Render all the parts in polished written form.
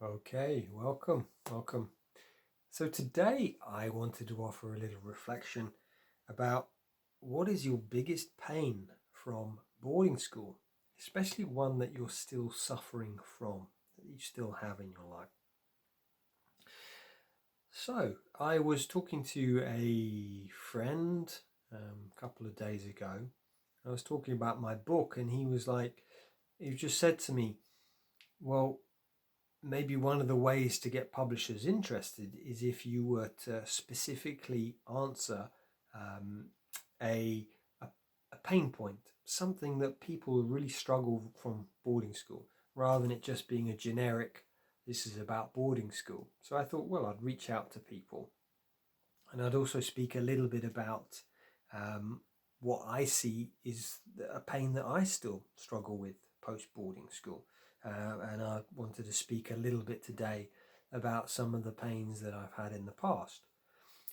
Okay, welcome. So today I wanted to offer a little reflection about what is your biggest pain from boarding school, especially one that you're still suffering from, that you still have in your life. So I was talking to a friend a couple of days ago. I was talking about my book, and he just said to me, well, maybe one of the ways to get publishers interested is if you were to specifically answer um, a, a a pain point, something that people really struggle from boarding school, rather than it just being a generic "this is about boarding school." So I thought, well, I'd reach out to people, and I'd also speak a little bit about um, what I see is a pain that I still struggle with post boarding school. And I wanted to speak a little bit today about some of the pains that I've had in the past.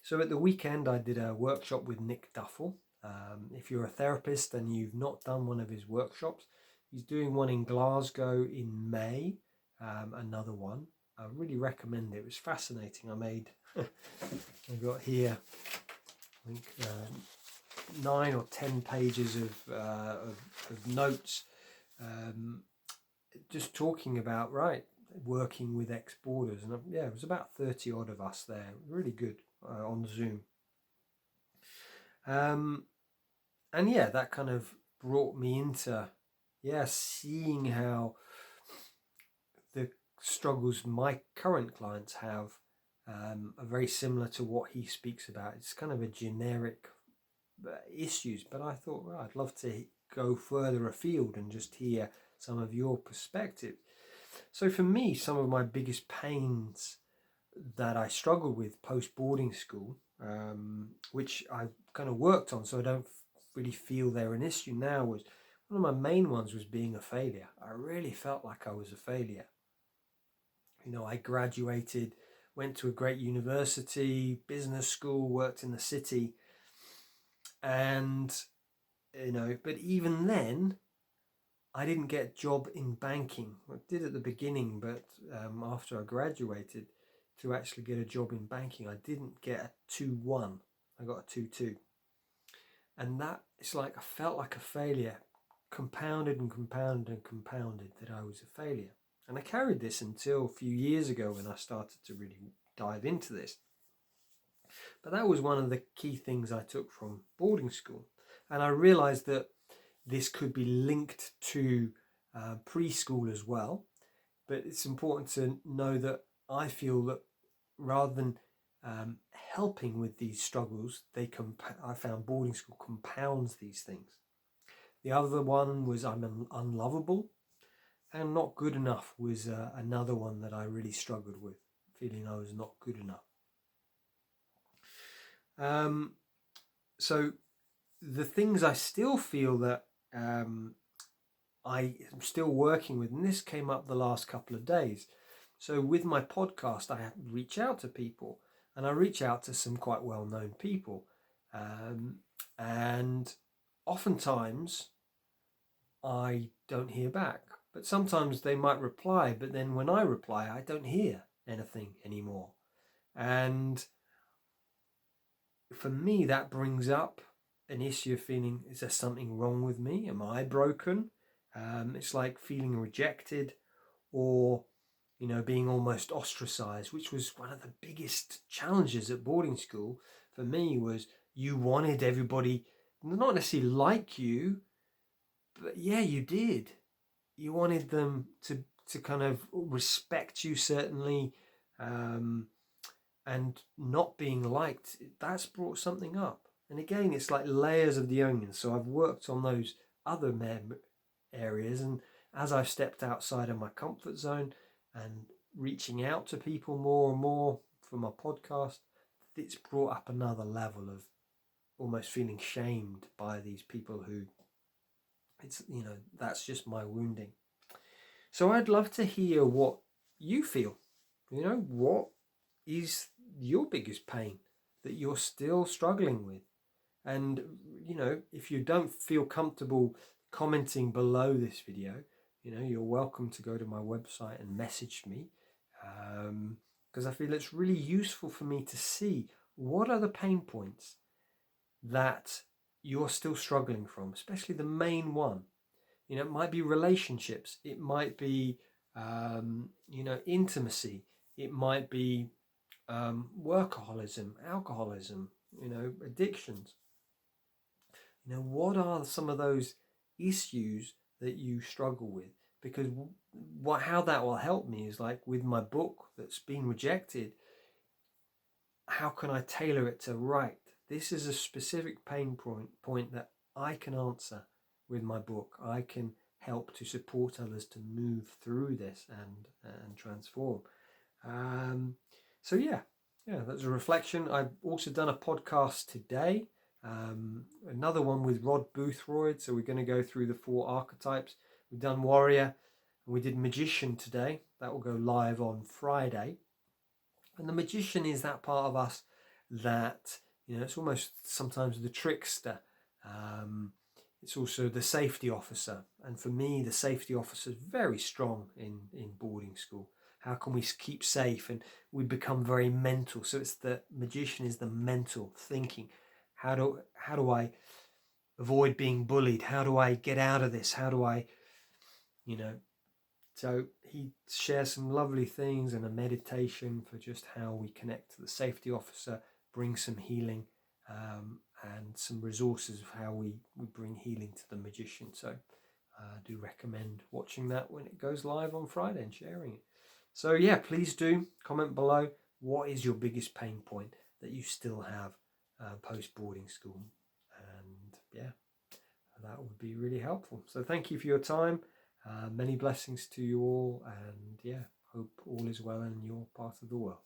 So at the weekend, I did a workshop with Nick Duffel. If you're a therapist and you've not done one of his workshops, he's doing one in Glasgow in May, another one. I really recommend it. It was fascinating. I got here, I think, 9 or 10 pages of notes, um, just talking about, working with ex-boarders. And it was about 30 odd of us there. Really good on Zoom. And that kind of brought me into, seeing how the struggles my current clients have are very similar to what he speaks about. It's kind of a generic issues, but I thought, well, I'd love to go further afield and just hear some of your perspective. So for me, some of my biggest pains that I struggled with post boarding school, which I've kind of worked on, so I don't really feel they're an issue now, was one of my main ones was being a failure. I really felt like I was a failure. I graduated, went to a great university, business school, worked in the city, and but even then I didn't get a job in banking. I did at the beginning, but after I graduated, to actually get a job in banking, I didn't get a 2-1. I got a 2-2. And that, it's like I felt like a failure, compounded and compounded and compounded, that I was a failure. And I carried this until a few years ago when I started to really dive into this. But that was one of the key things I took from boarding school. And I realized that this could be linked to preschool as well. But it's important to know that I feel that rather than helping with these struggles, I found boarding school compounds these things. The other one was I'm unlovable, and not good enough was another one that I really struggled with, feeling I was not good enough. So the things I still feel that I am still working with, and this came up the last couple of days. So with my podcast, I reach out to people, and I reach out to some quite well-known people, and oftentimes I don't hear back. But sometimes they might reply, but then when I reply, I don't hear anything anymore. And for me, that brings up an issue of feeling, is there something wrong with me? Am I broken? It's like feeling rejected, or being almost ostracized, which was one of the biggest challenges at boarding school for me. Was you wanted everybody not necessarily like you, but you did. You wanted them to kind of respect you, certainly, and not being liked. That's brought something up. And again, it's like layers of the onion. So I've worked on those other areas, and as I've stepped outside of my comfort zone and reaching out to people more and more for my podcast, it's brought up another level of almost feeling shamed by these people who, that's just my wounding. So I'd love to hear what you feel. What is your biggest pain that you're still struggling with? And, if you don't feel comfortable commenting below this video, you're welcome to go to my website and message me. because I feel it's really useful for me to see what are the pain points that you're still struggling from, especially the main one. It might be relationships, it might be intimacy, it might be workaholism, alcoholism, addictions. What are some of those issues that you struggle with? Because how that will help me is like with my book that's been rejected, how can I tailor it to right? This is a specific pain point that I can answer with my book. I can help to support others to move through this and transform. So yeah, that's a reflection. I've also done a podcast today, another one with Rod Boothroyd. So we're going to go through the 4 archetypes. We've done warrior, and we did magician today. That will go live on Friday. And the magician is that part of us that, it's almost sometimes the trickster. It's also the safety officer. And for me, the safety officer is very strong in boarding school. How can we keep safe? And we become very mental. So it's the magician is the mental thinking. How do I avoid being bullied? How do I get out of this? How do I, so he shares some lovely things and a meditation for just how we connect to the safety officer, bring some healing, and some resources of how we bring healing to the magician. So I do recommend watching that when it goes live on Friday and sharing it. So yeah, please do comment below. What is your biggest pain point that you still have post boarding school? And yeah, that would be really helpful. So thank you for your time. Many blessings to you all, and yeah, hope all is well in your part of the world.